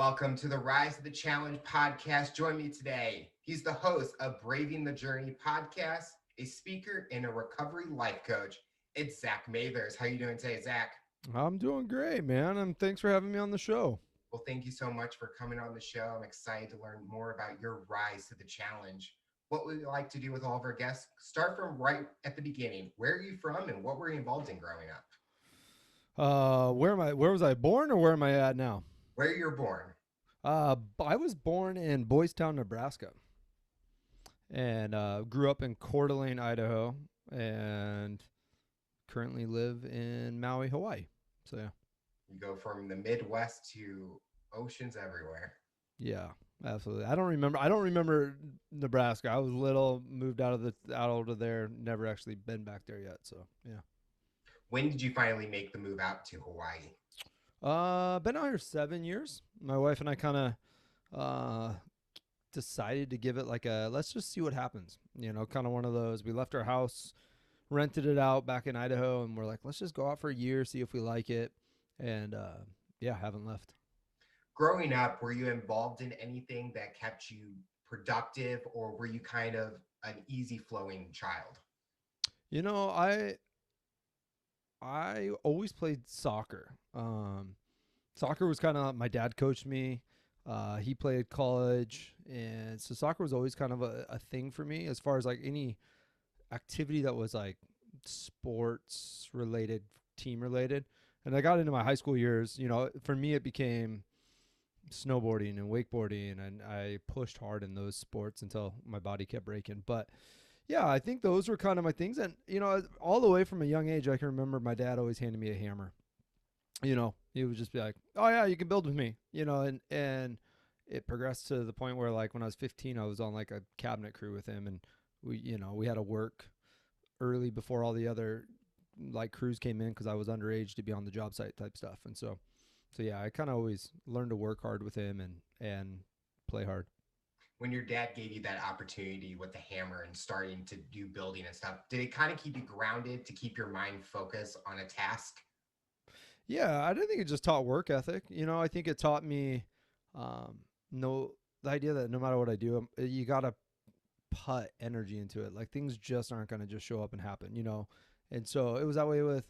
Welcome to the Rise of the Challenge podcast. Join me today. He's the host of Braving the Journey podcast, a speaker and a recovery life coach. It's Zach Mathers. How you doing today, Zach? I'm doing great, man. And thanks for having me on the show. Well, thank you so much for coming on the show. I'm excited to learn more about your rise to the challenge. What we like to do with all of our guests, start from right at the beginning. Where are you from and what were you involved in growing up? Where was I born or where am I at now? Where you're born? I was born in Boys Town, Nebraska, and grew up in Coeur d'Alene, Idaho, and currently live in Maui, Hawaii. So You go from the Midwest to oceans everywhere. yeah, absolutely. I don't remember Nebraska. I was little, moved out of there, never actually been back there yet. So yeah. When did you finally make the move out to Hawaii? Been out here 7 years. My wife and I kind of uh decided to give it like a let's just see what happens. Kind of one of those. We left our house, rented it out back in Idaho, and we're like, let's just go out for a year, see if we like it. And yeah, haven't left. Growing up, were you involved in anything that kept you productive, or were you kind of an easy flowing child? You know, I always played soccer. Soccer was kind of my dad coached me. He played college, and so soccer was always kind of a thing for me as far as like any activity that was like sports related, team related. And I got into my high school years, for me it became snowboarding and wakeboarding, and I pushed hard in those sports until my body kept breaking. But yeah, I think those were kind of my things. And all the way from a young age, I can remember my dad always handed me a hammer. He would just be like, "Oh yeah, you can build with me," and it progressed to the point where like when I was 15, I was on like a cabinet crew with him, and we had to work early before all the other like crews came in because I was underage to be on the job site type stuff. And so yeah, I kind of always learned to work hard with him and play hard. When your dad gave you that opportunity with the hammer and starting to do building and stuff, did it kind of keep you grounded to keep your mind focused on a task? Yeah, I don't think it just taught work ethic. I think it taught me um, no the idea that no matter what I do, you gotta put energy into it. Like things just aren't gonna just show up and happen. And so it was that way with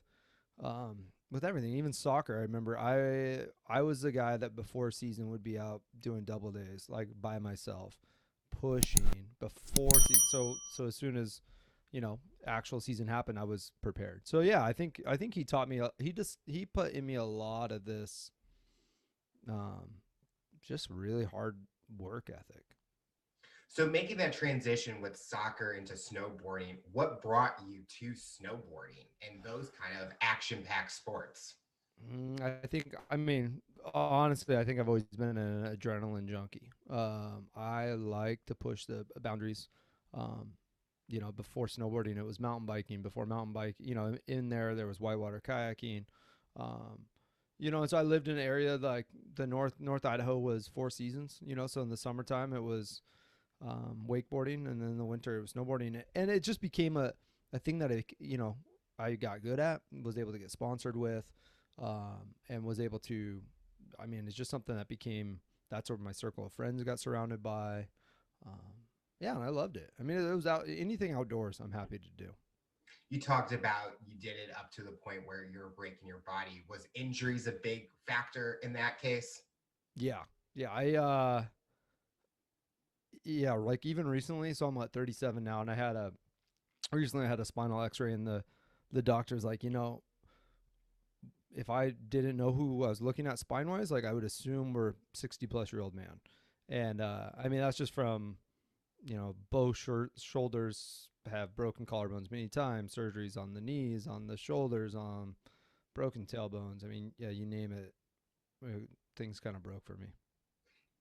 everything, even soccer. I remember I was the guy that before season would be out doing double days, like by myself, pushing before season. So as soon as actual season happened, I was prepared. So yeah, I think he taught me. He put in me a lot of this, um, just really hard work ethic. So, making that transition with soccer into snowboarding, what brought you to snowboarding and those kind of action packed sports? Honestly, I think I've always been an adrenaline junkie. I like to push the boundaries. Um, before snowboarding, it was mountain biking. Before mountain bike, in there was whitewater kayaking. Um, and so I lived in an area like the North Idaho was four seasons. So in the summertime it was wakeboarding, and then in the winter it was snowboarding, and it just became a thing that I got good at, was able to get sponsored with, and was able to. I mean, it's just something that became. That's where my circle of friends got surrounded by. Yeah, and I loved it. I mean, it was anything outdoors. I'm happy to do. You talked about you did it up to the point where you were breaking your body. Was injuries a big factor in that case? Yeah, yeah. Yeah, like even recently. So I'm at 37 now, and I had a spinal X-ray, and the doctor's like, if I didn't know who I was looking at spine wise, like I would assume we're 60-plus-year-old man. And I mean, that's just from, both shoulders have broken collarbones many times, surgeries on the knees, on the shoulders, on broken tailbones. I mean, yeah, you name it, things kind of broke for me.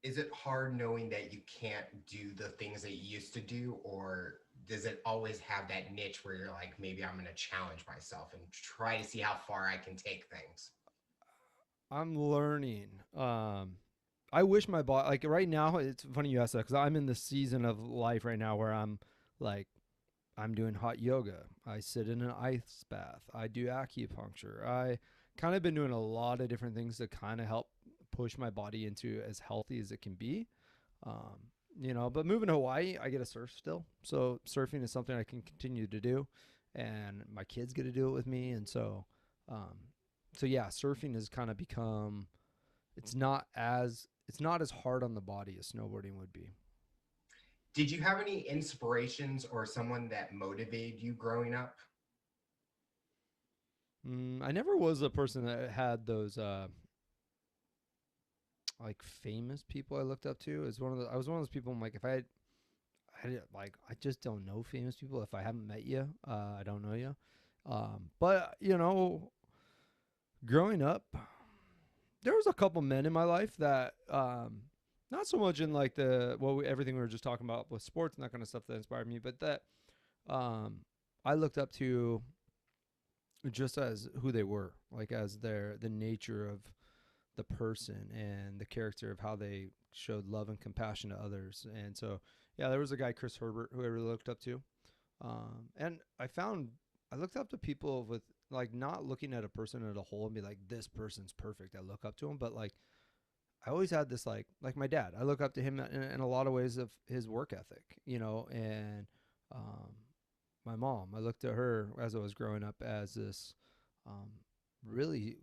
Is it hard knowing that you can't do the things that you used to do, or does it always have that niche where you're like, maybe I'm going to challenge myself and try to see how far I can take things? I'm learning. I wish my body, like right now, it's funny you ask that because I'm in the season of life right now where like, I'm doing hot yoga. I sit in an ice bath. I do acupuncture. I kind of been doing a lot of different things to kind of help push my body into as healthy as it can be. Um, but moving to Hawaii, I get to surf still. So surfing is something I can continue to do, and my kids get to do it with me. And um, so yeah, surfing has kind of become, it's not as hard on the body as snowboarding would be. Did you have any inspirations or someone that motivated you growing up? I never was a person that had those like famous people I looked up to. I was one of those people. I'm like, if I just don't know famous people. If I haven't met you, I don't know you. But growing up, there was a couple men in my life that, not so much in like everything we were just talking about with sports and that kind of stuff that inspired me, but that um, I looked up to just as who they were, like as the nature of the person and the character of how they showed love and compassion to others. And so, yeah, there was a guy, Chris Herbert, who I really looked up to. And I looked up to people with like not looking at a person as a whole and be like, this person's perfect. I look up to him, but like I always had this like my dad. I look up to him in a lot of ways of his work ethic, and um, my mom. I looked at her as I was growing up as this um, really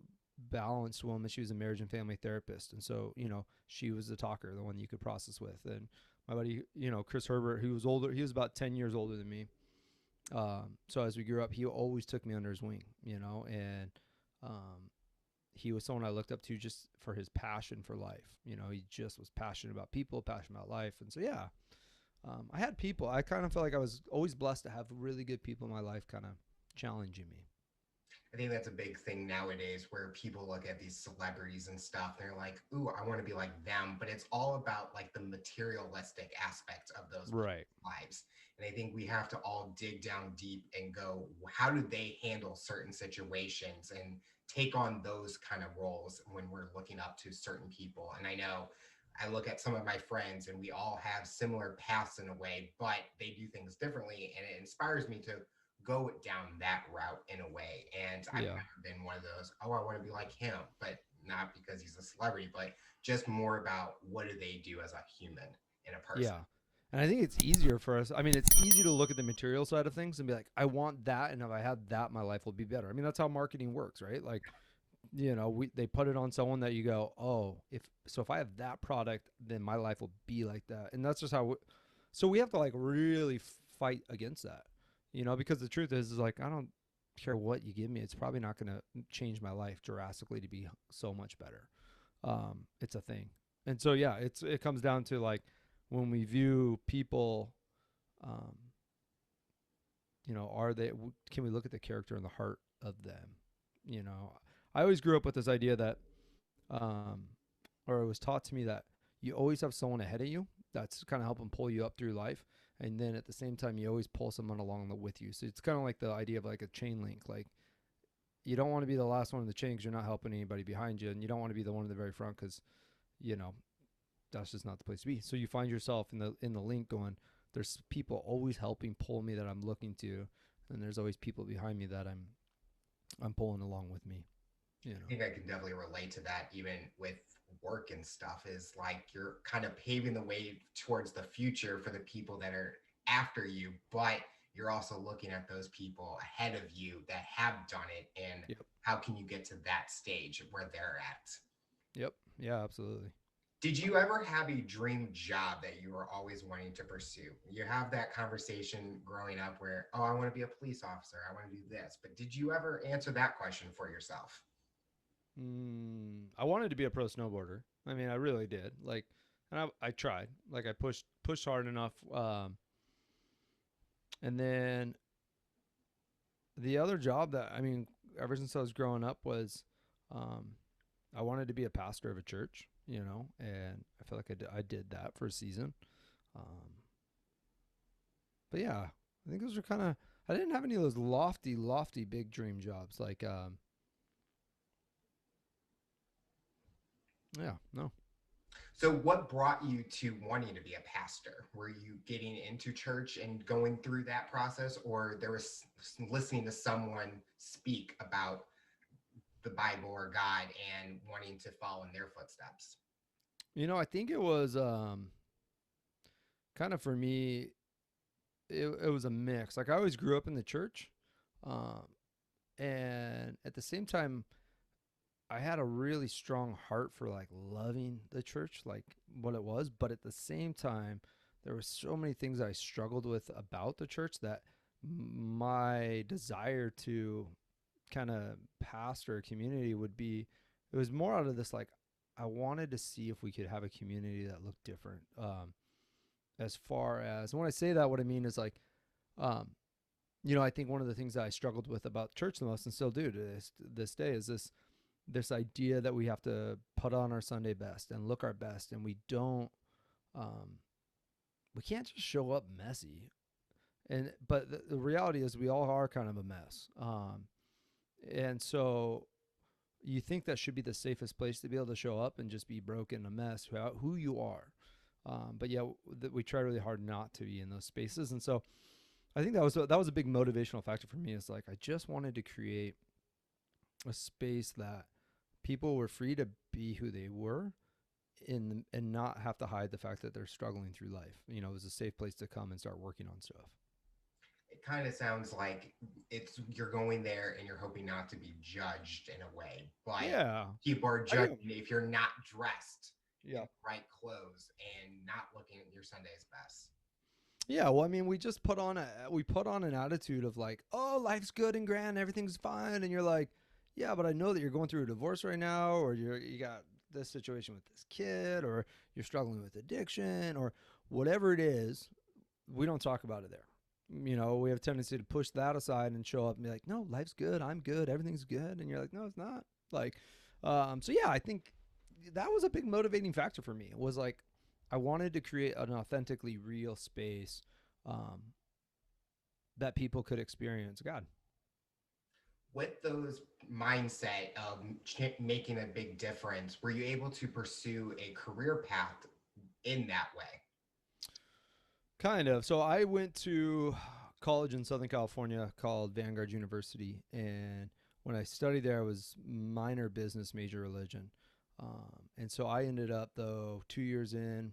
balanced woman. She was a marriage and family therapist, and so she was the talker, the one you could process with. And my buddy, Chris Herbert, who was older, he was about 10 years older than me. So as we grew up, he always took me under his wing, and um, he was someone I looked up to just for his passion for life. He just was passionate about people, passionate about life, and so yeah, I had people. I kind of felt like I was always blessed to have really good people in my life, kind of challenging me. I think that's a big thing nowadays where people look at these celebrities and stuff. They're like, ooh, I want to be like them. But it's all about like the materialistic aspects of those Right. lives. And I think we have to all dig down deep and go, how do they handle certain situations and take on those kind of roles when we're looking up to certain people? And I know I look at some of my friends and we all have similar paths in a way, but they do things differently. And it inspires me to go down that route in a way. And I've Yeah. never been one of those, oh, I want to be like him, but not because he's a celebrity, but just more about what do they do as a human and a person. Yeah. And I think it's easier for us. I mean, it's easy to look at the material side of things and be like, I want that, and if I had that, my life will be better. I mean, that's how marketing works, right? Like, they put it on someone that you go, oh, if I have that product, then my life will be like that, and that's just how. So we have to like really fight against that, because the truth is like I don't care what you give me, it's probably not going to change my life drastically to be so much better. It's a thing, and so yeah, it comes down to like when we view people, um, are they? Can we look at the character and the heart of them? I always grew up with this idea that, um, or it was taught to me that you always have someone ahead of you that's kind of helping pull you up through life, and then at the same time you always pull someone along with you. So it's kind of like the idea of like a chain link. Like you don't want to be the last one in the chain because you're not helping anybody behind you, and you don't want to be the one in the very front because you know that's just not the place to be. So you find yourself in the link going, there's people always helping pull me that I'm looking to, and there's always people behind me that I'm pulling along with me. I think I can definitely relate to that even with work and stuff is like you're kind of paving the way towards the future for the people that are after you, but you're also looking at those people ahead of you that have done it and Yep. how can you get to that stage where they're at. Yep. Yeah, absolutely. Did you ever have a dream job that you were always wanting to pursue? You have that conversation growing up where, oh, I want to be a police officer, I want to do this, but did you ever answer that question for yourself? I wanted to be a pro snowboarder. I mean, I really did. Like, and I tried. Like, I pushed hard enough. And then the other job that I mean, ever since I was growing up was, um, I wanted to be a pastor of a church. And I feel like I did that for a season. Um, but yeah, I think those were kind of. I didn't have any of those lofty big dream jobs. Like, yeah, no. So, what brought you to wanting to be a pastor? Were you getting into church and going through that process, or there was listening to someone speak about the Bible or God and wanting to follow in their footsteps? I think it was kind of for me. It was a mix. Like I always grew up in the church, um, and at the same time, I had a really strong heart for like loving the church, like what it was. But at the same time, there were so many things I struggled with about the church that my desire to kind of pastor a community would be, it was more out of this like, I wanted to see if we could have a community that looked different. As far as, and when I say that, what I mean is like, um, I think one of the things that I struggled with about church the most, and still do to this day, is this idea that we have to put on our Sunday best and look our best, and um, we can't just show up messy. But the reality is, we all are kind of a mess. And so you think that should be the safest place to be able to show up and just be broken, a mess, who you are. But yeah, we try really hard not to be in those spaces, and so I think that was a big motivational factor for me. Is like I just wanted to create a space that people were free to be who they were, and not have to hide the fact that they're struggling through life. It was a safe place to come and start working on stuff. It kind of sounds like you're going there and you're hoping not to be judged in a way, but Yeah, people are I judging get, if you're not dressed in yeah, the right clothes and not looking at your Sunday's best. yeah. Well, I mean, we put on an attitude of like, oh, life's good and grand, everything's fine, and you're like, yeah, but I know that you're going through a divorce right now, or you got this situation with this kid, or you're struggling with addiction, or whatever it is. We don't talk about it there. We have a tendency to push that aside and show up and be like, no, life's good, I'm good, everything's good, and you're like, no, it's not. Like, so yeah, I think that was a big motivating factor for me. It was like I wanted to create an authentically real space, um, that people could experience God. With those mindset of making a big difference, were you able to pursue a career path in that way? Kind of. So I went to college in Southern California called Vanguard University, and when I studied there, I was minor business, major religion. And so I ended up though 2 years in,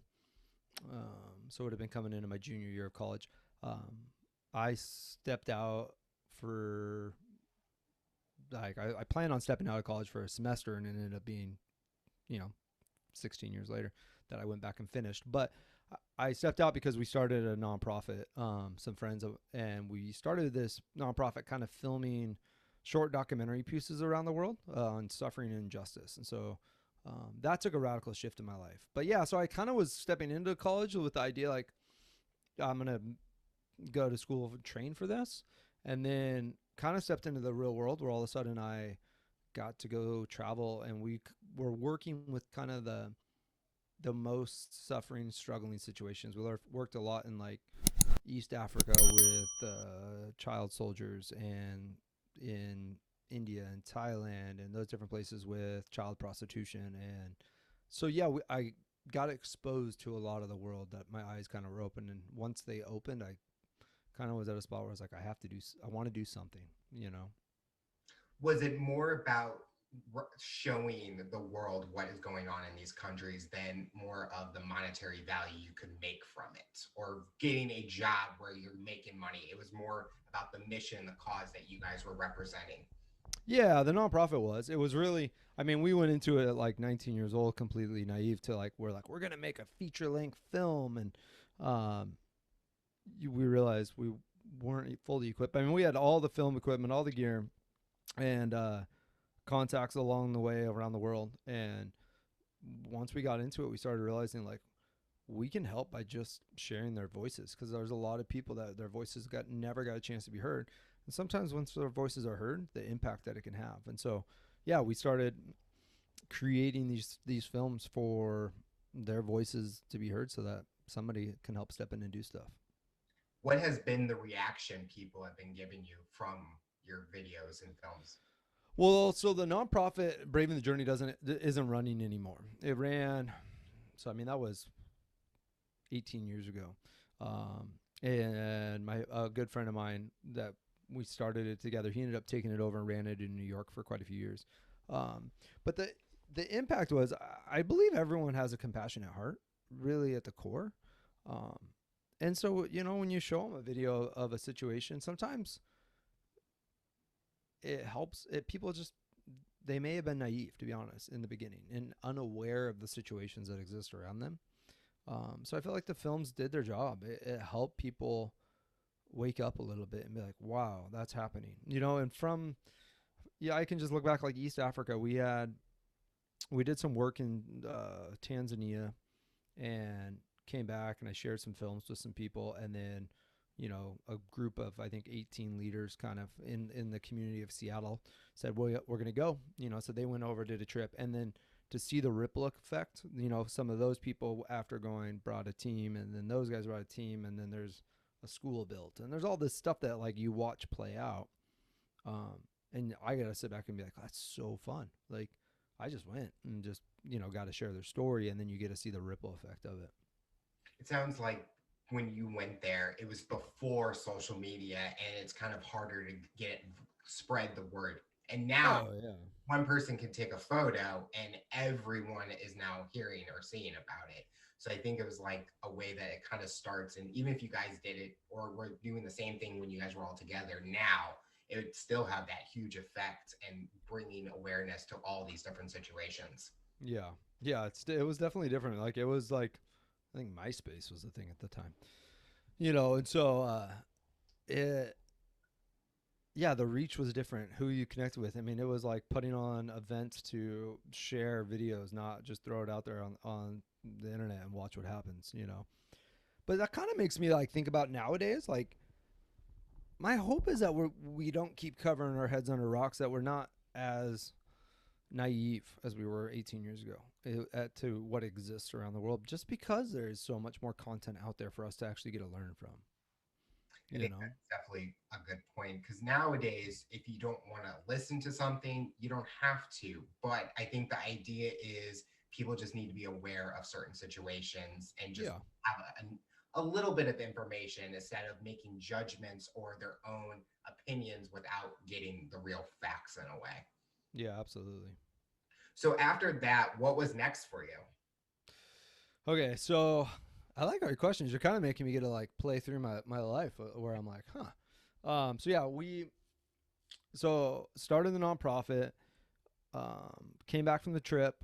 so it would have been coming into my junior year of college. Um, I stepped out for like I planned on stepping out of college for a semester, and it ended up being, you know, 16 years later that I went back and finished. But I stepped out because we started a nonprofit, some friends, and we started this nonprofit kind of filming short documentary pieces around the world on suffering and injustice. And so that took a radical shift in my life. But yeah, so I kind of was stepping into college with the idea like, I'm going to go to school and train for this. And then kind of stepped into the real world where all of a sudden I got to go travel, and we were working with kind of the most suffering, struggling situations. We worked a lot in like East Africa with child soldiers, and in India and Thailand and those different places with child prostitution. And so, yeah, I got exposed to a lot of the world that my eyes kind of were open. And once they opened, I kind of was at a spot where I was like, I want to do something, you know? Was it more about showing the world what is going on in these countries than more of the monetary value you could make from it or getting a job where you're making money? It was more about the mission, the cause that you guys were representing. Yeah, the nonprofit was. It was really, I mean, we went into it at like 19 years old, completely naive to like, we're going to make a feature length film. And um, we realized we weren't fully equipped. I mean, we had all the film equipment, all the gear, and contacts along the way around the world. And once we got into it, we started realizing like we can help by just sharing their voices, because there's a lot of people that their voices never got a chance to be heard. And sometimes once their voices are heard, the impact that it can have. And so, yeah, we started creating these films for their voices to be heard, so that somebody can help step in and do stuff. What has been the reaction people have been giving you from your videos and films? Well, so the nonprofit Braving the Journey isn't running anymore. It ran, so I mean that was 18 years ago, and a good friend of mine that we started it together, he ended up taking it over and ran it in New York for quite a few years. Um, but the impact was, I believe everyone has a compassionate heart, really at the core. Um, and so, when you show them a video of a situation, sometimes it helps. People just, they may have been naive, to be honest, in the beginning and unaware of the situations that exist around them. So I feel like the films did their job. It helped people wake up a little bit and be like, wow, that's happening. And yeah, I can just look back like East Africa. We did some work in Tanzania and came back, and I shared some films with some people, and then a group of, I think, 18 leaders kind of in the community of Seattle said, well, we're going to go. So they went over, did a trip, and then to see the ripple effect, some of those people after going brought a team, and then those guys brought a team, and then there's a school built, and there's all this stuff that like you watch play out. um, and I gotta sit back and be like, that's so fun. Like, I just went and just got to share their story, and then you get to see the ripple effect of it. It sounds like when you went there, it was before social media, and it's kind of harder to get spread the word. And now Oh yeah. one person can take a photo and everyone is now hearing or seeing about it. So I think it was like a way that it kind of starts. And even if you guys did it or were doing the same thing when you guys were all together now, it would still have that huge effect and bringing awareness to all these different situations. Yeah, yeah. It was definitely different. Like, it was like, I think MySpace was the thing at the time. And so it yeah, the reach was different. Who you connected with. I mean, it was like putting on events to share videos, not just throw it out there on the internet and watch what happens. But that kind of makes me like think about nowadays. Like, my hope is that we don't keep covering our heads under rocks. That we're not as naive as we were 18 years ago to what exists around the world. Just because there is so much more content out there for us to actually get to learn from. I You think know. that's definitely a good point because nowadays, if you don't want to listen to something, you don't have to. But I think the idea is people just need to be aware of certain situations and just Yeah. have a little bit of information instead of making judgments or their own opinions without getting the real facts in a way. Yeah. Absolutely. So after that, what was next for you? Okay, so I like our questions. You're kind of making me get to like play through my life, where I'm like, huh. So yeah, we started the nonprofit. Came back from the trip.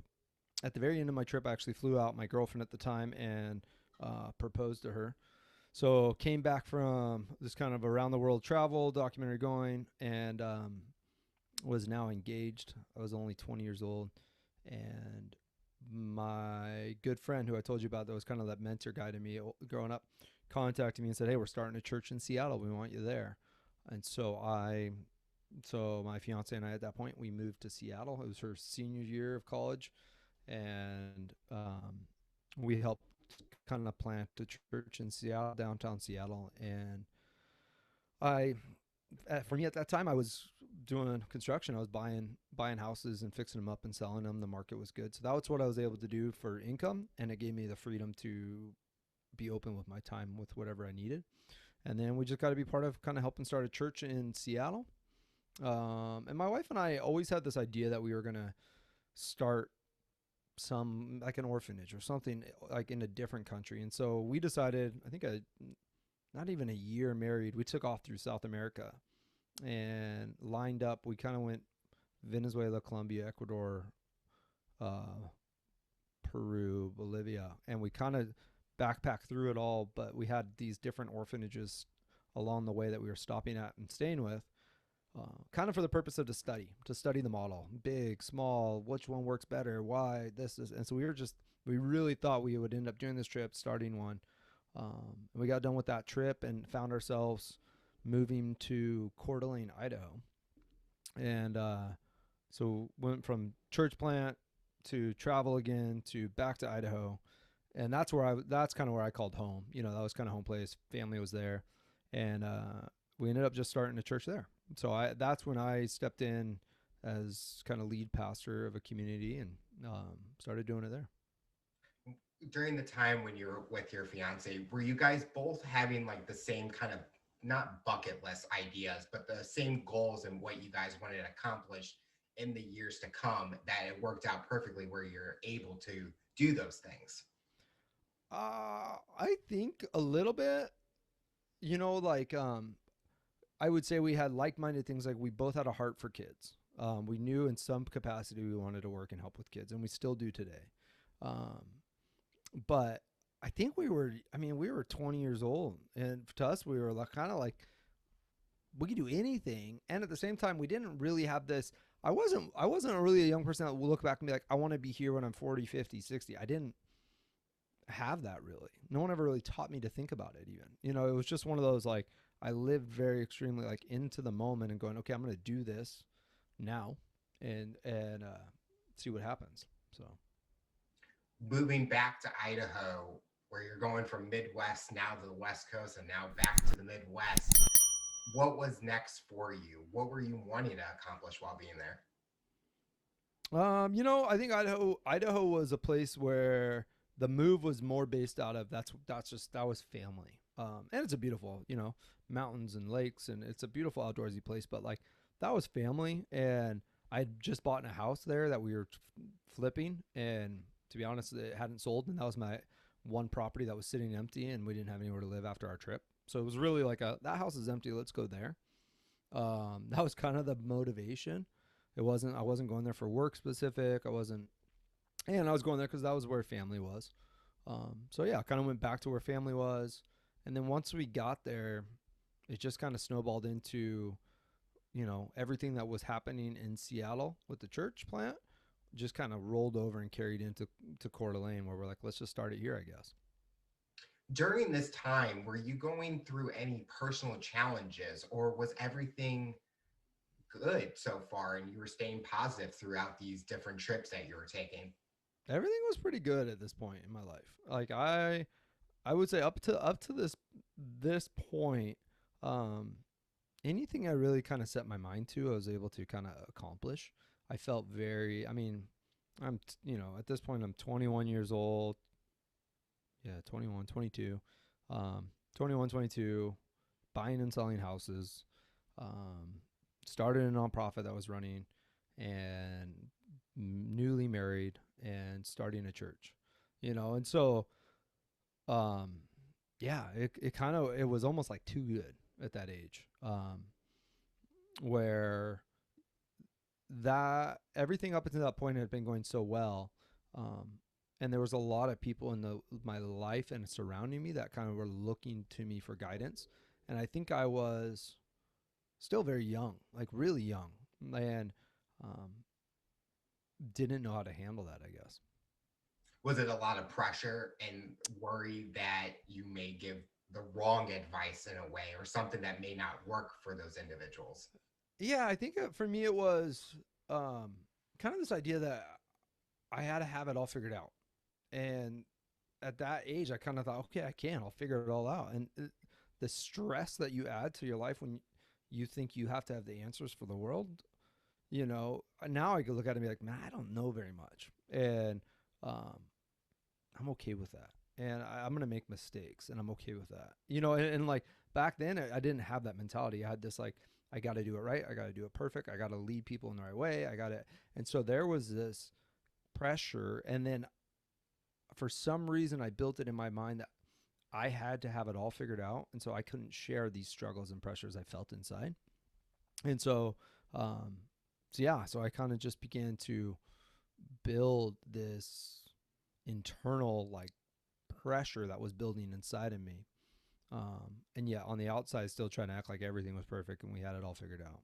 At the very end of my trip, I actually flew out my girlfriend at the time and proposed to her. So came back from this kind of around the world travel documentary going, and was now engaged. I was only 20 years old, and my good friend who I told you about, that was kind of that mentor guy to me growing up, contacted me and said, "Hey, we're starting a church in Seattle. We want you there." And so my fiance and I, at that point, we moved to Seattle. It was her senior year of college, and we helped kind of plant a church in Seattle, downtown Seattle. And I for me at that time, I was doing construction. I was buying houses and fixing them up and selling them. The market was good, so that was what I was able to do for income, and it gave me the freedom to be open with my time with whatever I needed. And then we just got to be part of kind of helping start a church in Seattle. And my wife and I always had this idea that we were gonna start some like an orphanage or something like in a different country. And so we decided, I think not even a year married, we took off through South America and lined up. We kind of went Venezuela, Colombia, Ecuador, uh, Peru, Bolivia, and we kind of backpacked through it all. But we had these different orphanages along the way that we were stopping at and staying with, kind of for the purpose of to study the model, big, small, which one works better, why this is. And so we really thought we would end up doing this trip, starting one. And we got done with that trip and found ourselves moving to Coeur d'Alene, Idaho. And so went from church plant to travel again to back to Idaho. And that's kind of where I called home. That was kind of home place. Family was there. And we ended up just starting a church there. So that's when I stepped in as kind of lead pastor of a community and started doing it there. During the time when you were with your fiance, were you guys both having like the same kind of not bucket list ideas, but the same goals and what you guys wanted to accomplish in the years to come that it worked out perfectly where you're able to do those things? I think a little bit, like I would say we had like-minded things. Like we both had a heart for kids. We knew in some capacity we wanted to work and help with kids, and we still do today. Um, but I think we were 20 years old, and to us, we were like, kind of like we could do anything. And at the same time, we didn't really have this. I wasn't really a young person that will look back and be like, I want to be here when I'm 40, 50, 60. I didn't have that really. No one ever really taught me to think about it even. It was just one of those like I lived very extremely like into the moment and going, okay, I'm going to do this now and see what happens. So, Moving back to Idaho, where you're going from Midwest now to the West Coast and now back to the Midwest, what was next for you? What were you wanting to accomplish while being there? I think Idaho was a place where the move was more based out of that was family. And it's a beautiful, mountains and lakes, and it's a beautiful outdoorsy place. But like that was family, and I just bought in a house there that we were flipping, and to be honest, it hadn't sold, and that was my one property that was sitting empty, and we didn't have anywhere to live after our trip. So it was really like that house is empty. Let's go there. That was kind of the motivation. I wasn't going there for work specific. And I was going there because that was where family was. So yeah, I kind of went back to where family was, and then once we got there, it just kind of snowballed into, everything that was happening in Seattle with the church plant, just kind of rolled over and carried into Coeur d'Alene, where we're like, let's just start it here, I guess. During this time, were you going through any personal challenges or was everything good so far and you were staying positive throughout these different trips that you were taking? Everything was pretty good at this point in my life. Like I would say up to this point, um, anything I really kind of set my mind to, I was able to kind of accomplish. I felt very. I mean, at this point, I'm 21 years old. Yeah, 21, 22. 21, 22, buying and selling houses. Um, Started a nonprofit that was running, and newly married and starting a church. And so um yeah, it was almost like too good at that age, where that everything up until that point had been going so well, um and there was a lot of people in the my life and surrounding me that kind of were looking to me for guidance, and I think I was still very young, like really young, and um didn't know how to handle that, I guess. Was it a lot of pressure and worry that you may give the wrong advice in a way or something that may not work for those individuals? Yeah, I think for me it was um, kind of this idea that I had to have it all figured out. And at that age, I kind of thought, okay, I can. I'll figure it all out. And the stress that you add to your life when you think you have to have the answers for the world, now I could look at it and be like, man, I don't know very much. And um, I'm okay with that. And I'm going to make mistakes, and I'm okay with that. And like back then, I didn't have that mentality. I had this like, I got to do it right. I got to do it perfect. I got to lead people in the right way. I got to. And so there was this pressure. And then for some reason, I built it in my mind that I had to have it all figured out. And so I couldn't share these struggles and pressures I felt inside. And um, so I kind of just began to build this internal like pressure that was building inside of me. And yeah, on the outside, still trying to act like everything was perfect and we had it all figured out.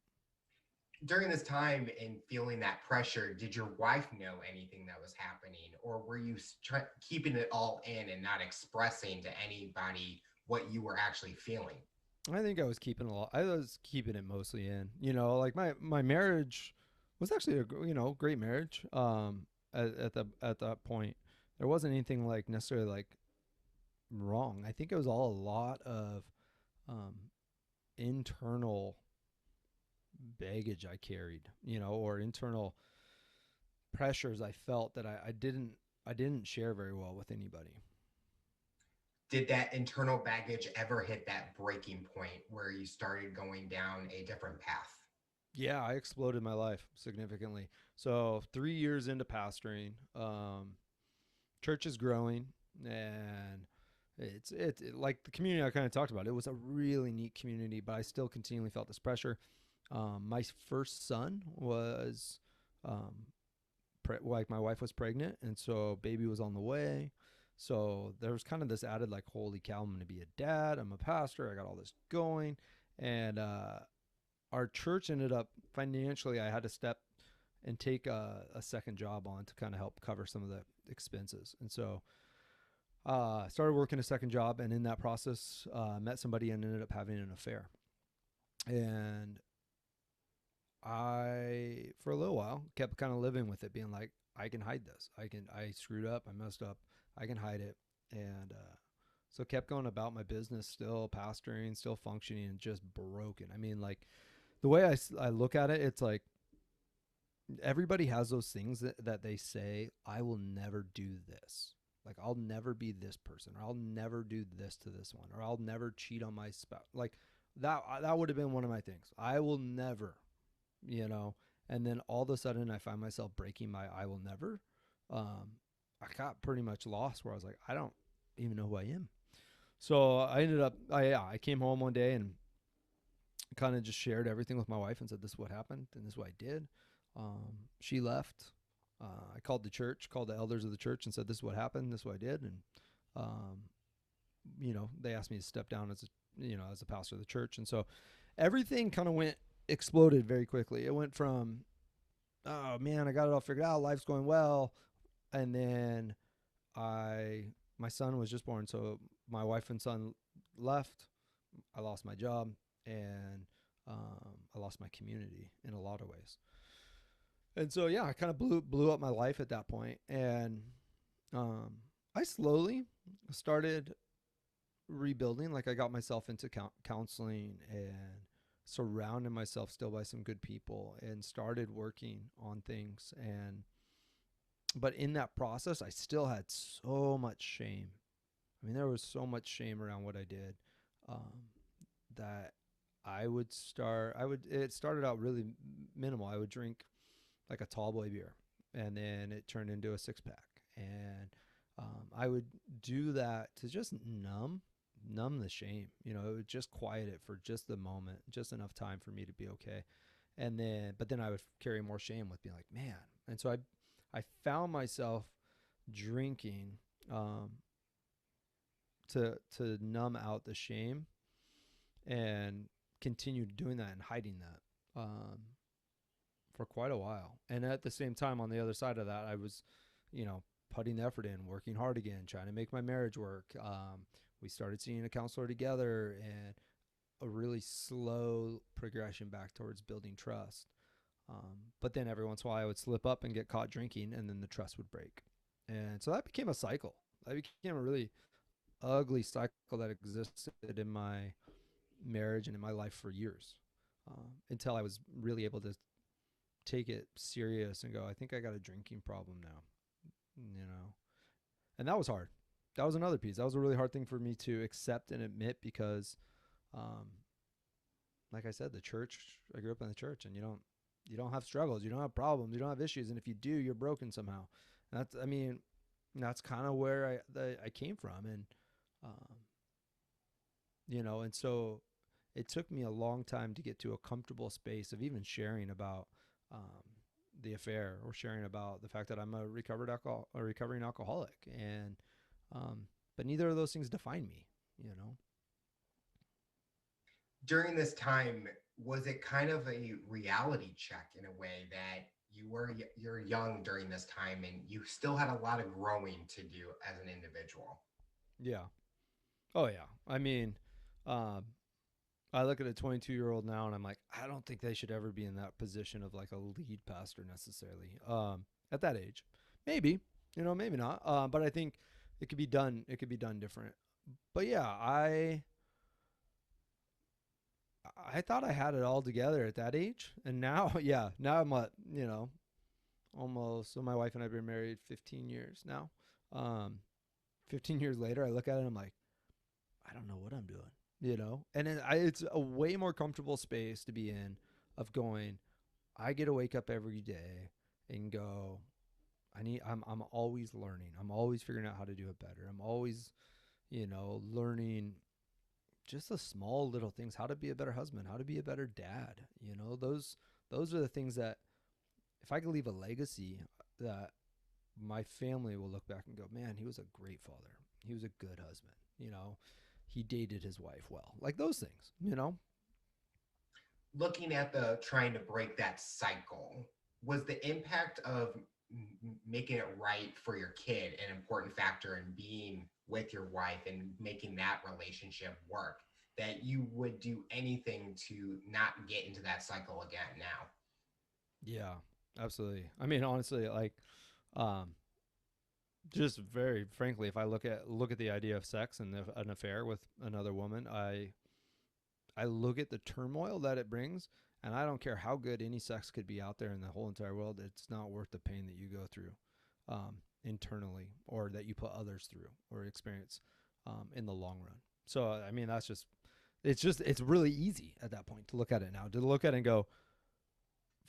During this time and feeling that pressure, did your wife know anything that was happening, or were you keeping it all in and not expressing to anybody what you were actually feeling? I think I was keeping it mostly in. Like my marriage was actually a great marriage. At that point, there wasn't anything like necessarily like wrong. I think it was all a lot of um, internal baggage I carried, or internal pressures I felt that I didn't share very well with anybody. Did that internal baggage ever hit that breaking point where you started going down a different path? Yeah, I exploded my life significantly. So 3 years into pastoring, church is growing, and like the community I kind of talked about. It was a really neat community, but I still continually felt this pressure. My first son was, um, like my wife was pregnant, and so baby was on the way. So there was kind of this added like, holy cow, I'm going to be a dad. I'm a pastor. I got all this going, and our church ended up financially. I had to step and take a second job on to kind of help cover some of the expenses, and so started working a second job, and in that process, met somebody and ended up having an affair. And I, for a little while, kept kind of living with it, being like, I can hide this. I screwed up. I messed up. I can hide it. And so kept going about my business, still pastoring, still functioning, and just broken. I mean, like the way I look at it, it's like everybody has those things that they say, I will never do this. Like, I'll never be this person, or I'll never do this to this one, or I'll never cheat on my spouse. Like, that would have been one of my things. I will never, you know. And then all of a sudden, I find myself breaking my I will never. Um, I got pretty much lost where I was like, I don't even know who I am. So I ended up, I came home one day and kind of just shared everything with my wife and said, this is what happened and this is what I did. She left. I called the church, called the elders of the church and said, this is what happened. This is what I did. And, um, they asked me to step down as as a pastor of the church. And so everything kind of exploded very quickly. It went from, oh man, I got it all figured out. Life's going well. And then my son was just born. So my wife and son left. I lost my job, and I lost my community in a lot of ways. And so yeah, I kind of blew up my life at that point, and um, I slowly started rebuilding. Like I got myself into counseling and surrounded myself still by some good people, and started working on things. And but in that process, I still had so much shame. I mean, there was so much shame around what I did, um, that it started out really minimal. I would drink like a tall boy beer, and then it turned into a six pack. And I would do that to just numb the shame. It would just quiet it for just the moment, just enough time for me to be okay. But then I would carry more shame with being like, man. And so I found myself drinking, to numb out the shame, and continued doing that and hiding that, for quite a while. And at the same time, on the other side of that, I was, putting the effort in, working hard again, trying to make my marriage work. We started seeing a counselor together, and a really slow progression back towards building trust. But then every once in a while, I would slip up and get caught drinking, and then the trust would break. And so that became a cycle. That became a really ugly cycle that existed in my marriage and in my life for years, until I was really able to take it serious and go, I think I got a drinking problem now, you know. And that was hard. That was another piece. That was a really hard thing for me to accept and admit, because, um, like I said, the church. I grew up in the church, and you don't have struggles, you don't have problems, you don't have issues, and if you do, you're broken somehow. That's kind of where I came from, and um, and so it took me a long time to get to a comfortable space of even sharing about, um, the affair, or sharing about the fact that I'm a recovering alcoholic, and but neither of those things define me, you know. During this time, was it kind of a reality check in a way that you're young during this time and you still had a lot of growing to do as an individual? Yeah. Oh yeah. I mean, um, I look at a 22-year-old now, and I'm like, I don't think they should ever be in that position of like a lead pastor necessarily. At that age, maybe, maybe not. But I think it could be done. It could be done different. But yeah, I thought I had it all together at that age, and now, yeah, now I'm at, almost. So my wife and I've been married 15 years now. Um, 15 years later, I look at it and I'm like, I don't know what I'm doing, And it's a way more comfortable space to be in, of going, I get to wake up every day and go, I'm always learning. I'm always figuring out how to do it better. I'm always, learning just the small little things, how to be a better husband, how to be a better dad. Those are the things that if I could leave a legacy that my family will look back and go, man, he was a great father. He was a good husband. He dated his wife well. Like those things. Looking at the trying to break that cycle, was the impact of making it right for your kid an important factor in being with your wife and making that relationship work, that you would do anything to not get into that cycle again now? Yeah, absolutely. I mean, honestly, like, um, just very frankly, if I look at the idea of sex and an affair with another woman, I look at the turmoil that it brings, and I don't care how good any sex could be out there in the whole entire world. It's not worth the pain that you go through internally, or that you put others through or experience in the long run. So I mean, it's really easy at that point to look at it now, to look at it and go,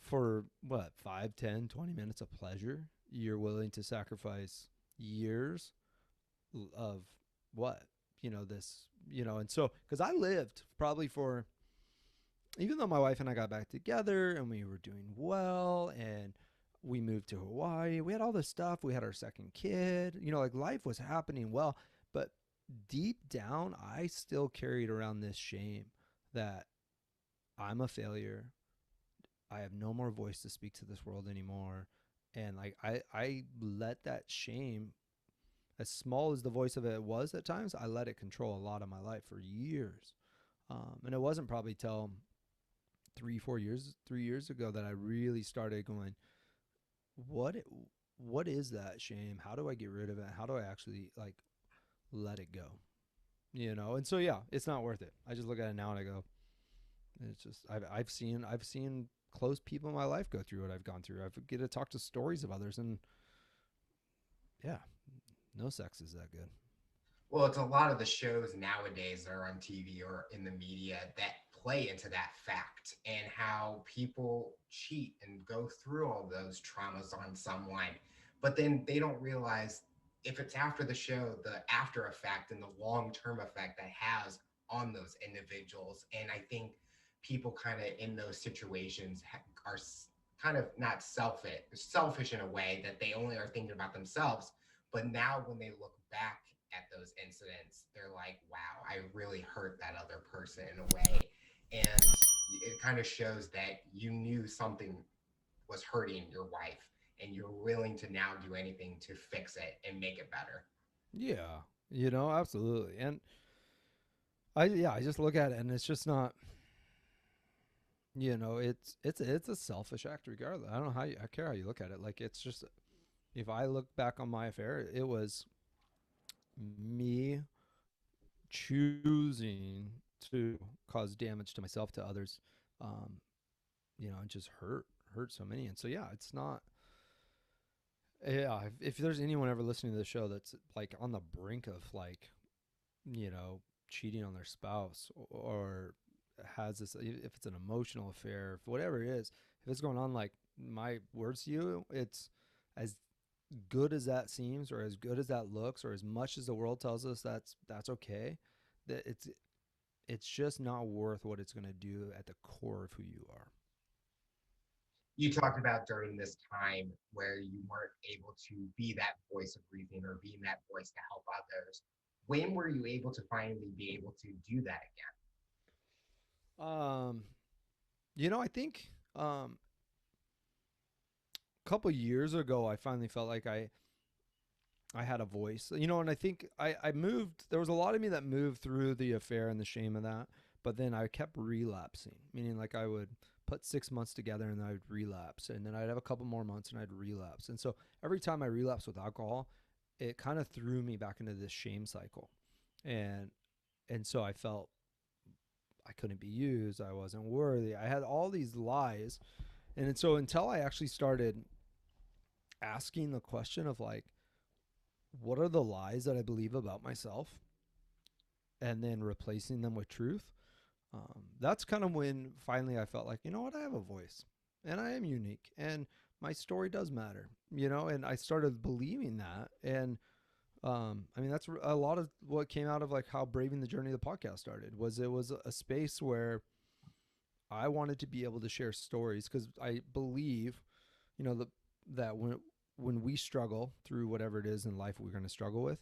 for what, 5, 10, 20 minutes of pleasure, you're willing to sacrifice years of what, this, and so because I lived probably for, even though my wife and I got back together and we were doing well and we moved to Hawaii, we had all this stuff, we had our second kid, like life was happening well, but deep down I still carried around this shame that I'm a failure. I have no more voice to speak to this world anymore. And like I let that shame, as small as the voice of it was at times, I let it control a lot of my life for years. And it wasn't probably till 3 years ago that I really started going, what what is that shame? How do I get rid of it? How do I actually like let it go? And so yeah, it's not worth it. I just look at it now and I go, it's just I've seen close people in my life go through what I've gone through. I get to talk to stories of others, and yeah, no sex is that good. Well, it's a lot of the shows nowadays that are on TV or in the media that play into that fact, and how people cheat and go through all those traumas on someone, but then they don't realize, if it's after the show, the after effect and the long term effect that has on those individuals. And I think people kind of in those situations are kind of not selfish in a way that they only are thinking about themselves. But now when they look back at those incidents, they're like, wow, I really hurt that other person in a way. And it kind of shows that you knew something was hurting your wife and you're willing to now do anything to fix it and make it better. Yeah, absolutely. And I just look at it and it's just not, it's a selfish act regardless. I don't know I care how you look at it. Like it's just, if I look back on my affair, it was me choosing to cause damage to myself, to others, um, and just hurt so many. And so yeah, it's not. Yeah, if there's anyone ever listening to the show that's like on the brink of like, cheating on their spouse, or has this, if it's an emotional affair, whatever it is, if it's going on, like my words to you, it's as good as that seems, or as good as that looks, or as much as the world tells us that's okay, that it's just not worth what it's going to do at the core of who you are. You talked about during this time where you weren't able to be that voice of reason or being that voice to help others. When were you able to finally be able to do that again? Um, I think a couple years ago, I finally felt like I had a voice, and I think I moved. There was a lot of me that moved through the affair and the shame of that, but then I kept relapsing, meaning like I would put 6 months together and then I would relapse, and then I'd have a couple more months and I'd relapse. And so every time I relapsed with alcohol, it kind of threw me back into this shame cycle. And so I felt I couldn't be used, I wasn't worthy. I had all these lies. And so until I actually started asking the question of like, what are the lies that I believe about myself, and then replacing them with truth. That's kind of when finally I felt like, you know what, I have a voice. and I am unique, and my story does matter, and I started believing that. And I mean, that's a lot of what came out of like how Braving the Journey of the podcast started. Was it was a space where I wanted to be able to share stories, because I believe, you know, the, that when we struggle through whatever it is in life we're going to struggle with,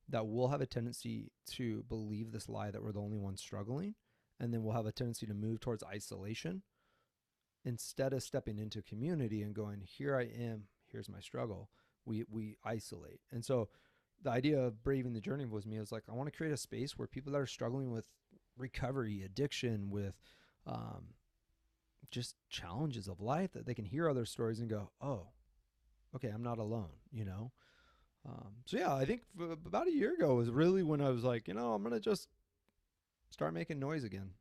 that we'll have a tendency to believe this lie that we're the only ones struggling, and then we'll have a tendency to move towards isolation instead of stepping into community and going, here I am, here's my struggle. We isolate. And so the idea of Braving the Journey was me. I was like, I want to create a space where people that are struggling with recovery, addiction, with um, just challenges of life, that they can hear other stories and go, oh, okay, I'm not alone. So yeah, I think about a year ago was really when I was like, I'm gonna just start making noise again.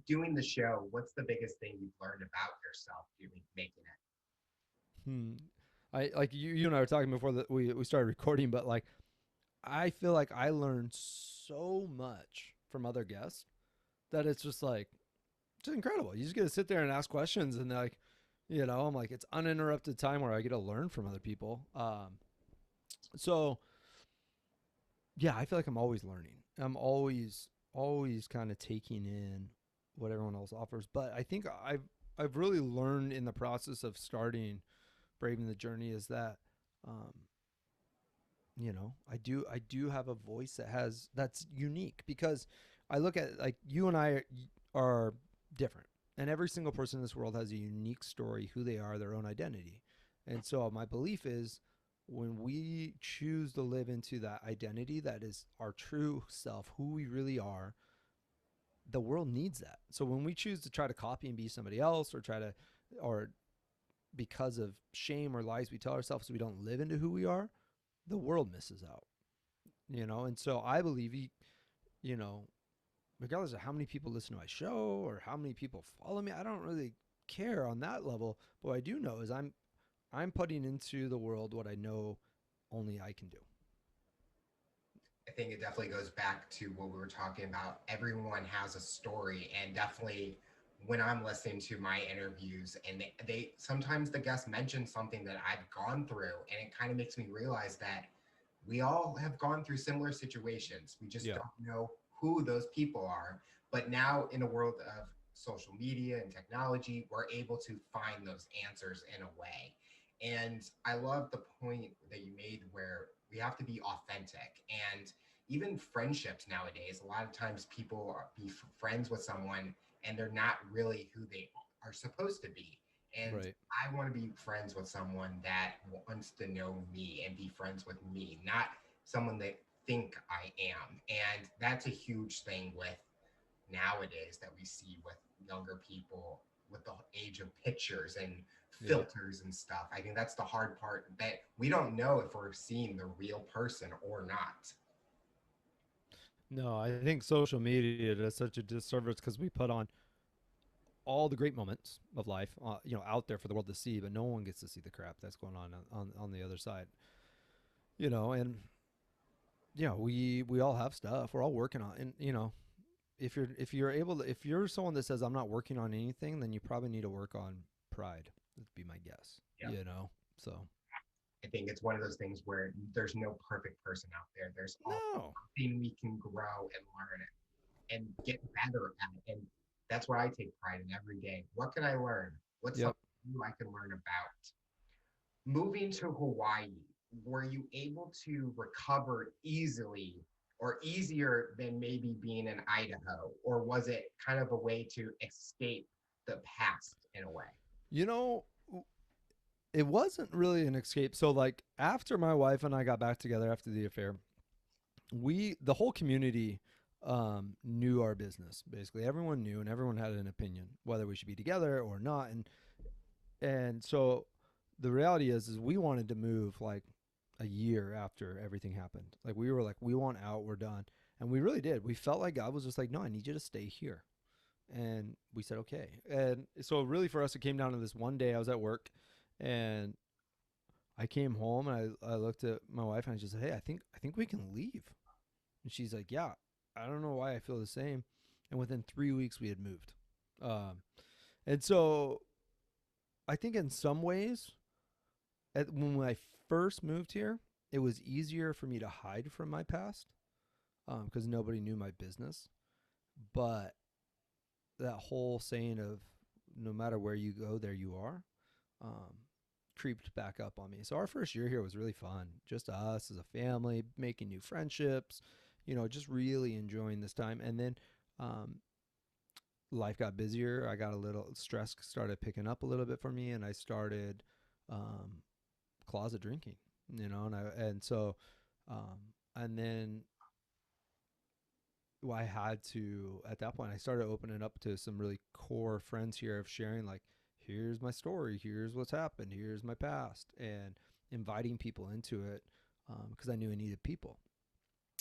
Doing the show, what's the biggest thing you've learned about yourself doing making it? Hmm. I like you and I were talking before that we started recording, but like I feel like I learned so much from other guests that it's just like it's incredible. You just get to sit there and ask questions, and like, I'm like, it's uninterrupted time where I get to learn from other people. So yeah, I feel like I'm always learning. I'm always kind of taking in what everyone else offers. But I think I've really learned in the process of starting Braving the Journey is that um, I do have a voice that's unique, because I look at, like, you and I are different, and every single person in this world has a unique story, who they are, their own identity. And so my belief is, when we choose to live into that identity that is our true self, who we really are, the world needs that. So when we choose to try to copy and be somebody else, or because of shame or lies we tell ourselves, so we don't live into who we are, the world misses out. And so I believe, you know regardless of how many people listen to my show or how many people follow me, I don't really care on that level. But what I do know is I'm putting into the world what I know only I can do. I think it definitely goes back to what we were talking about. Everyone has a story, and definitely when I'm listening to my interviews, and they sometimes the guests mention something that I've gone through, and it kind of makes me realize that we all have gone through similar situations. We just Yeah. don't know who those people are. But now, in a world of social media and technology, we're able to find those answers in a way. And I love the point that you made where we have to be authentic. And even friendships nowadays, a lot of times people be friends with someone and they're not really who they are supposed to be. And Right. I want to be friends with someone that wants to know me and be friends with me, not someone that think I am. And that's a huge thing with nowadays that we see with younger people with the age of pictures and Yeah. filters and stuff. I think that's the hard part, that we don't know if we're seeing the real person or not. No, I think social media does such a disservice, because we put on all the great moments of life, out there for the world to see, but no one gets to see the crap that's going on the other side. And we all have stuff. We're all working on, and if you're someone that says I'm not working on anything, then you probably need to work on pride. That'd be my guess. Yeah. So I think it's one of those things where there's no perfect person out there. There's all no. something we can grow and learn and get better at. And that's what I take pride in every day. What can I learn? What's Yep. something new I can learn about? Moving to Hawaii, were you able to recover easily or easier than maybe being in Idaho? Or was it kind of a way to escape the past in a way? You know, it wasn't really an escape. So like after my wife and I got back together after the affair, the whole community knew our business. Basically, everyone knew, and everyone had an opinion whether we should be together or not. And so the reality is we wanted to move like a year after everything happened. Like we were like, we want out, we're done. And we really did. We felt like God was just like, no, I need you to stay here. And we said, okay. And so really for us, it came down to this one day. I was at work, and I came home, and I looked at my wife, and I just said, hey, I think we can leave. And she's like, yeah, I don't know why I feel the same. And within 3 weeks we had moved. Um, And so I think in some ways, when I first moved here, it was easier for me to hide from my past because nobody knew my business. But that whole saying of no matter where you go, there you are, um, creeped back up on me. So our first year here was really fun, just us as a family, making new friendships, just really enjoying this time. And then um, life got busier. I got a little stress started picking up a little bit for me, and I started um, closet drinking. And so and then I had to at that point I started opening up to some really core friends here of sharing like here's my story, here's what's happened, here's my past, and inviting people into it because I knew I needed people.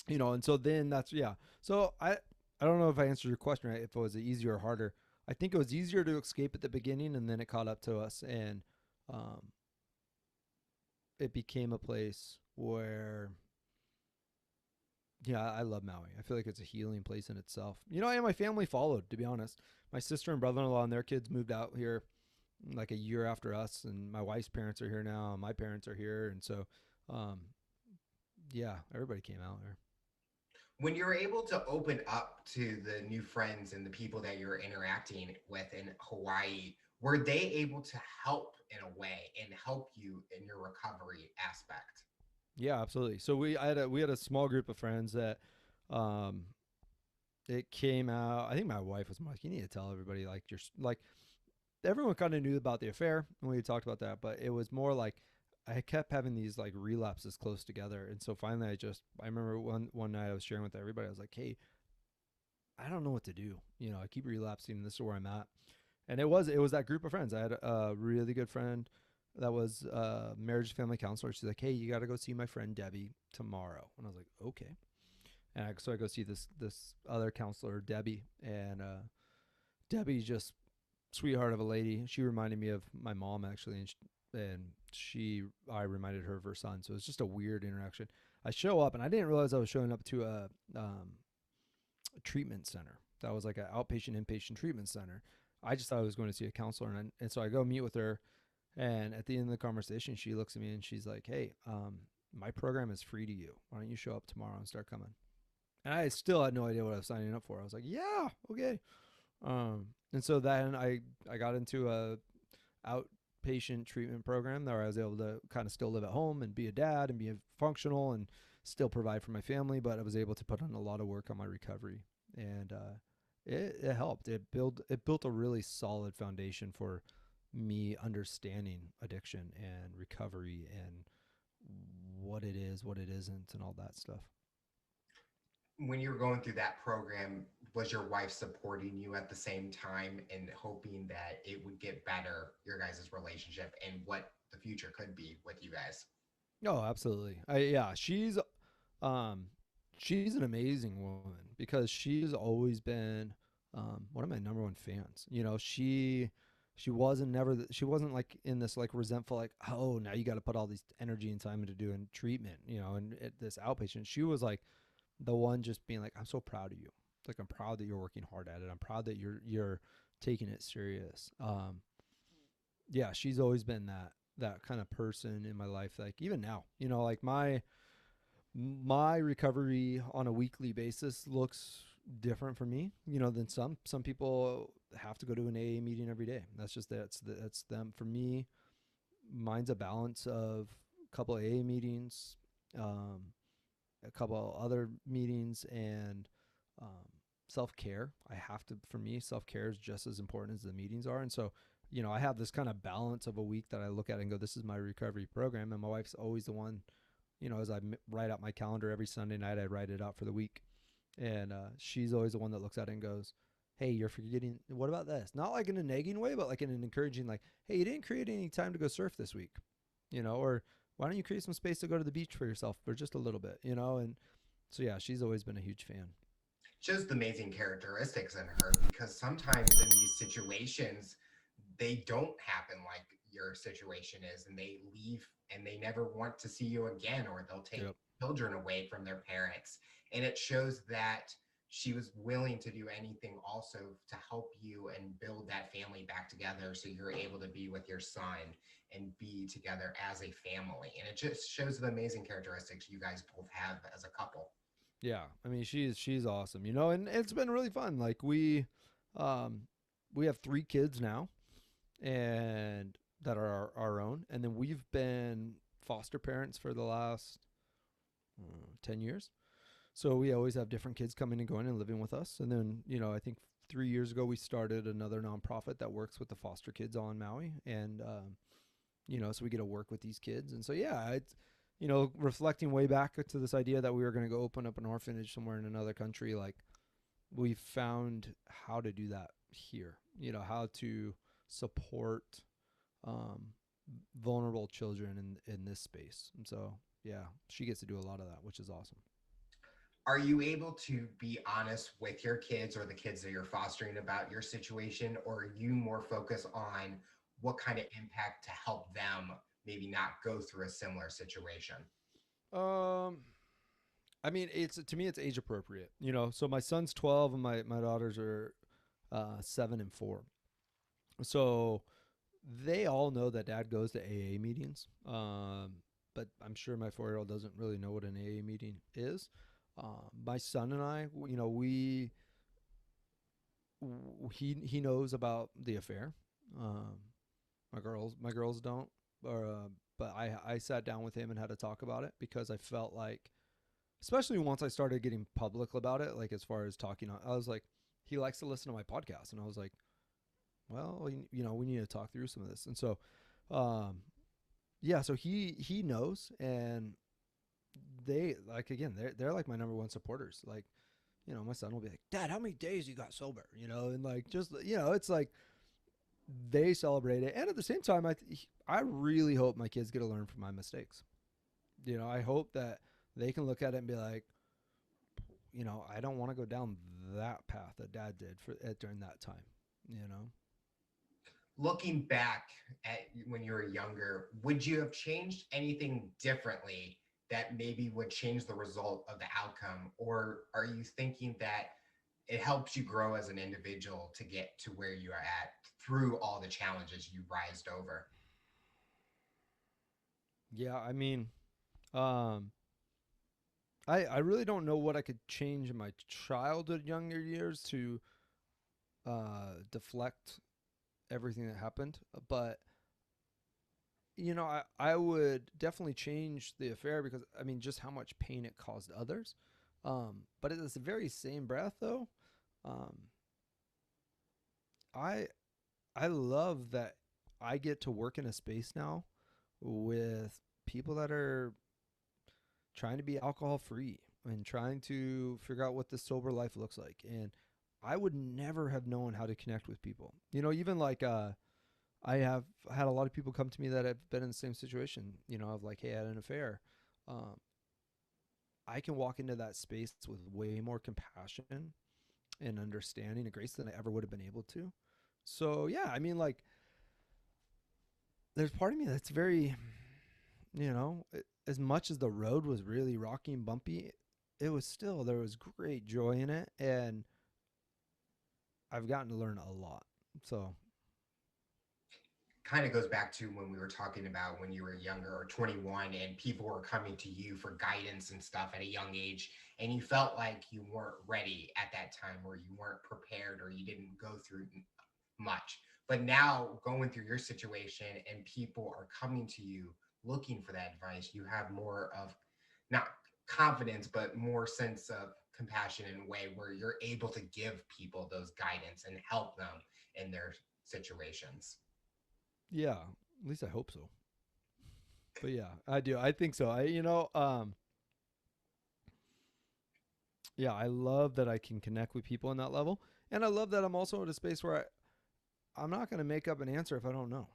And so then that's yeah. So I don't know if I answered your question right, if it was easier or harder. I think it was easier to escape at the beginning, and then it caught up to us, and um, it became a place where yeah, I love Maui. I feel like it's a healing place in itself. And my family followed, to be honest. My sister and brother in law and their kids moved out here like a year after us, and my wife's parents are here now, and my parents are here. And so, um, yeah, everybody came out there. When you're able to open up to the new friends and the people that you're interacting with in Hawaii, were they able to help in a way and help you in your recovery aspect? Yeah, absolutely. So we had a small group of friends that um, it came out. I think my wife was like, "You need to tell everybody like you're like everyone kind of knew about the affair and we talked about that, but it was more like I kept having these like relapses close together, and so finally I remember one night I was sharing with everybody. I was like, "Hey, I don't know what to do. I keep relapsing. This is where I'm at." And it was that group of friends. I had a really good friend that was a marriage family counselor. She's like, "Hey, you got to go see my friend Debbie tomorrow," and I was like, "Okay." And so I go see this other counselor, Debbie, and Debbie's just sweetheart of a lady. She reminded me of my mom actually, and I reminded her of her son. So it's just a weird interaction. I show up, and I didn't realize I was showing up to a treatment center. That was like an outpatient inpatient treatment center. I just thought I was going to see a counselor, and so I go meet with her. And at the end of the conversation, she looks at me and she's like, "Hey, my program is free to you. Why don't you show up tomorrow and start coming?" And I still had no idea what I was signing up for. I was like, "Yeah, okay." And so then I got into a outpatient treatment program where I was able to kind of still live at home and be a dad and be functional and still provide for my family, but I was able to put in a lot of work on my recovery, and it helped. It built a really solid foundation for me understanding addiction and recovery and what it is, what it isn't, and all that stuff. When you were going through that program, was your wife supporting you at the same time and hoping that it would get better, your guys' relationship and what the future could be with you guys? Oh, absolutely. Yeah, um she's an amazing woman because she's always been one of my number one fans. She wasn't like in this like resentful like, oh, now you got to put all this energy and time into doing treatment, and this outpatient. She was like the one just being like, I'm so proud of you. Like, I'm proud that you're working hard at it. I'm proud that you're taking it serious. Yeah, she's always been that kind of person in my life. Like even now, like my recovery on a weekly basis looks different for me, than some people have to go to an AA meeting every day. That's them. For me, mine's a balance of a couple of AA meetings, a couple other meetings, and um, self care. I have to, for me, self care is just as important as the meetings are. And so, I have this kind of balance of a week that I look at and go, this is my recovery program. And my wife's always the one, as I write out my calendar every Sunday night, I write it out for the week. And she's always the one that looks at it and goes, "Hey, you're forgetting. What about this?" Not like in a nagging way, but like in an encouraging, like, "Hey, you didn't create any time to go surf this week, or why don't you create some space to go to the beach for yourself for just a little bit. And so yeah, she's always been a huge fan. Just amazing characteristics in her because sometimes in these situations, they don't happen like your situation is and they leave and they never want to see you again or they'll take Yep. children away from their parents and it shows that she was willing to do anything also to help you and build that family back together so you're able to be with your son and be together as a family. And it just shows the amazing characteristics you guys both have as a couple. Yeah, I mean she's awesome, you know, and it's been really fun. Like um, we have 3 kids now, and that are our own, and then we've been foster parents for the last 10 years. So we always have different kids coming and going and living with us. And then, you know, I think 3 years ago we started another nonprofit that works with the foster kids on Maui, and you know, so we get to work with these kids. And so yeah, it's, you know, reflecting way back to this idea that we were going to go open up an orphanage somewhere in another country, like we found how to do that here. You know, how to support um, vulnerable children in this space. And so yeah, she gets to do a lot of that, which is awesome. Are you able to be honest with your kids or the kids that you're fostering about your situation, or are you more focused on what kind of impact to help them maybe not go through a similar situation? Um, I mean, it's to me, it's age appropriate. You know, so my son's 12 and my daughters are 7 and 4. So they all know that dad goes to AA meetings. But I'm sure my 4-year-old doesn't really know what an AA meeting is. My son and I, you know, he knows about the affair. Um, my girls don't. Or, but I sat down with him and had to talk about it because I felt like, especially once I started getting public about it, like as far as talking, I was like, he likes to listen to my podcast, and I was like, well, you know, we need to talk through some of this, and so, um, yeah, so he knows, and they like again, they're like my number one supporters. Like, you know, my son will be like, Dad, how many days you got sober? You know, and like just you know, it's like they celebrate it, and at the same time, I really hope my kids get to learn from my mistakes. You know, I hope that they can look at it and be like, you know, I don't want to go down that path that dad did during that time, you know? Looking back at when you were younger, would you have changed anything differently that maybe would change the result of the outcome? Or are you thinking that it helps you grow as an individual to get to where you are at through all the challenges you rised over? Yeah, I mean, um, I really don't know what I could change in my childhood, younger years to deflect everything that happened. But, you know, I would definitely change the affair because, I mean, just how much pain it caused others. But at the very same breath, though, um, I I love that I get to work in a space now with people that are trying to be alcohol free and trying to figure out what the sober life looks like. And I would never have known how to connect with people. You know, even like I have had a lot of people come to me that have been in the same situation, you know, of like, hey, I had an affair. Um, I can walk into that space with way more compassion and understanding and grace than I ever would have been able to. So yeah, I mean, like, there's part of me that's very, you know, as much as the road was really rocky and bumpy, it was still, there was great joy in it, and I've gotten to learn a lot. So Kind of goes back to when we were talking about when you were younger or 21 and people were coming to you for guidance and stuff at a young age, and you felt like you weren't ready at that time, or you weren't prepared, or you didn't go through much. But now, going through your situation and people are coming to you looking for that advice, you have more of not confidence, but more sense of compassion in a way where you're able to give people those guidance and help them in their situations. yeah, at least I hope so. But yeah, I do. I think so. You know, yeah, I love that I can connect with people on that level, and I love that I'm also in a space where I'm not going to make up an answer if I don't know.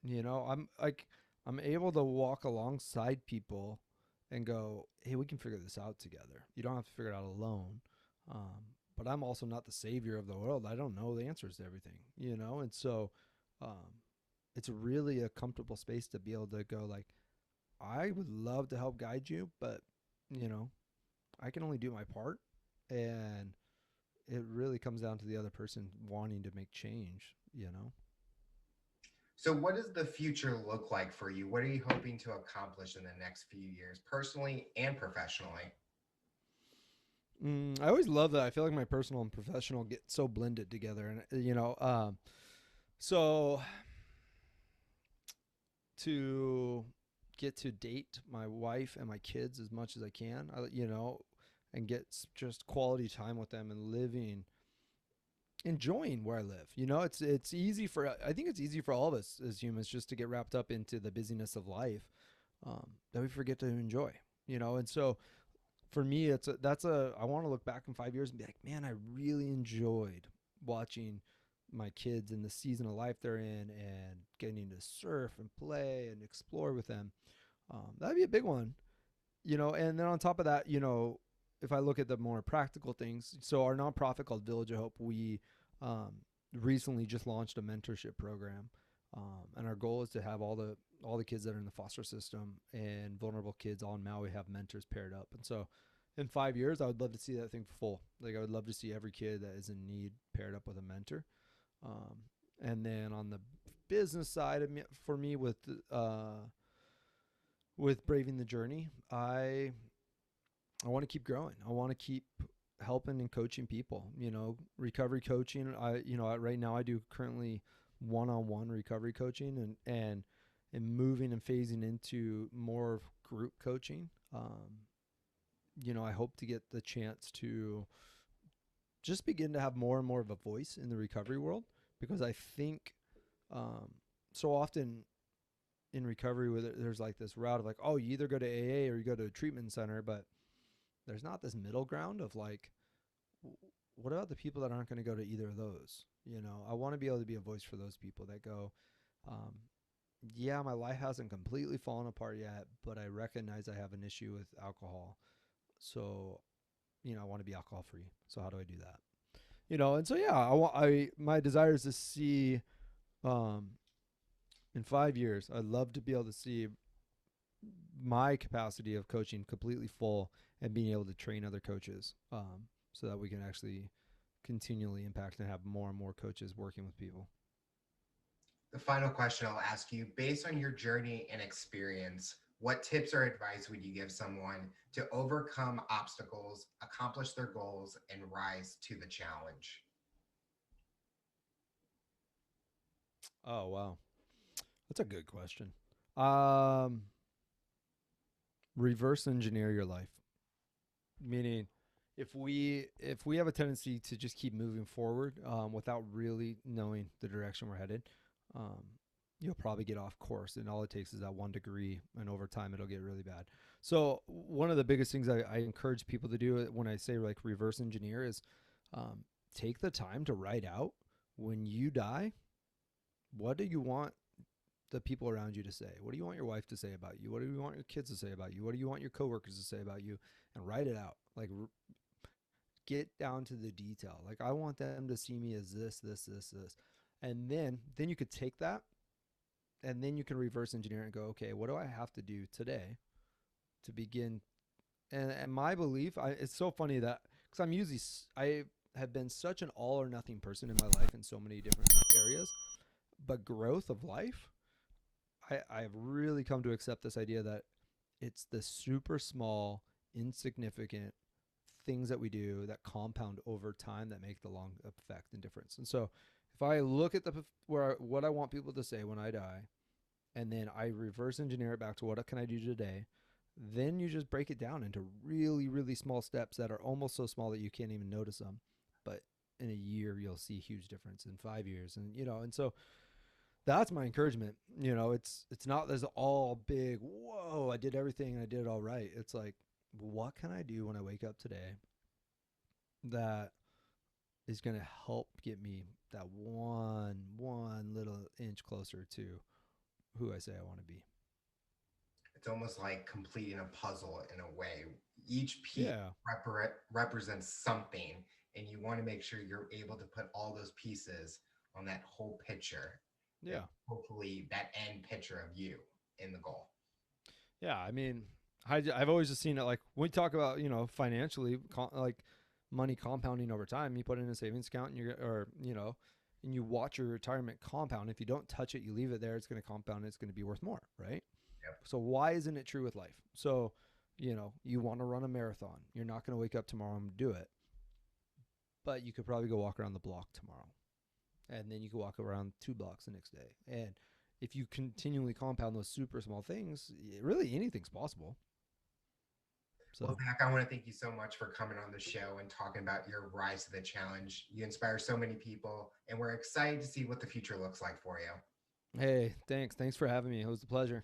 You know, I'm able to walk alongside people and go, hey, we can figure this out together. You don't have to figure it out alone. But I'm also not the savior of the world. I don't know the answers to everything, you know? And so um, it's really a comfortable space to be able to go, like, I would love to help guide you, but, you know, I can only do my part. And it really comes down to the other person wanting to make change, you know? So, what does the future look like for you? What are you hoping to accomplish in the next few years, personally and professionally? I always love that. I feel like my personal and professional get so blended together. And, so to get to date my wife and my kids as much as I can, and get just quality time with them and enjoying where I live. It's easy for I think it's easy for all of us as humans just to get wrapped up into the busyness of life, that we forget to enjoy. And so for me, I want to look back in 5 years and be like, man, I really enjoyed watching my kids in the season of life they're in and getting to surf and play and explore with them. That'd be a big one. And then on top of that, if I look at the more practical things, so our nonprofit called Village of Hope, we um, recently just launched a mentorship program, and our goal is to have all the kids that are in the foster system and vulnerable kids on Maui have mentors paired up. And so, in 5 years, I would love to see that thing full. Like I would love to see every kid that is in need paired up with a mentor. Um, and then on the business side of me, for me with braving the journey, I want to keep growing. I want to keep helping and coaching people. Recovery coaching. Right now I do currently one-on-one recovery coaching and moving and phasing into more group coaching. I hope to get the chance to just begin to have more and more of a voice in the recovery world, because I think um, so often in recovery there's like this route of like, oh, you either go to AA or you go to a treatment center, but there's not this middle ground of like, what about the people that aren't going to go to either of those? I want to be able to be a voice for those people that go, um, yeah, my life hasn't completely fallen apart yet, but I recognize I have an issue with alcohol. So, I want to be alcohol free. So how do I do that? And so, yeah, my desire is to see, um, in 5 years, I'd love to be able to see my capacity of coaching completely full and being able to train other coaches, so that we can actually continually impact and have more and more coaches working with people. The final question I'll ask you, based on your journey and experience, what tips or advice would you give someone to overcome obstacles, accomplish their goals, and rise to the challenge? Oh, wow. That's a good question. Um, Reverse engineer your life. Meaning, if we have a tendency to just keep moving forward, without really knowing the direction we're headed, um, you'll probably get off course. And all it takes is that 1 degree, and over time it'll get really bad. So one of the biggest things I encourage people to do when I say like reverse engineer is, um, take the time to write out, when you die, what do you want the people around you to say? What do you want your wife to say about you? What do you want your kids to say about you? What do you want your coworkers to say about you? And write it out. Like, get down to the detail. Like, I want them to see me as this, this, this, this. And then you could take that, and then you can reverse engineer and go, okay, what do I have to do today to begin? And my belief, it's so funny that, because I have been such an all or nothing person in my life in so many different areas, but growth of life, I've really come to accept this idea that it's the super small, insignificant things that we do that compound over time that make the long effect and difference. And so, if I look at what I want people to say when I die, and then I reverse engineer it back to what can I do today, then you just break it down into really, really small steps that are almost so small that you can't even notice them. But in a year, you'll see a huge difference. In 5 years, and so that's my encouragement. It's not this all big, whoa, I did everything and I did it all right. It's like, what can I do when I wake up today that is going to help get me that one little inch closer to who I say I want to be? It's almost like completing a puzzle in a way. Each piece Yeah. represents something, and you want to make sure you're able to put all those pieces on that whole picture, and Yeah. hopefully that end picture of you in the goal. Yeah. I mean, I've always just seen it like when we talk about, financially, like money compounding over time. You put it in a savings account and and you watch your retirement compound. If you don't touch it, you leave it there, it's going to compound. It's going to be worth more, right? Yep. So why isn't it true with life? So, you want to run a marathon. You're not going to wake up tomorrow and do it, but you could probably go walk around the block tomorrow. And then you can walk around 2 blocks the next day. And if you continually compound those super small things, really anything's possible. So, Well, Zach, I want to thank you so much for coming on the show and talking about your rise to the challenge. You inspire so many people, and we're excited to see what the future looks like for you. hey, thanks. Thanks for having me. It was a pleasure.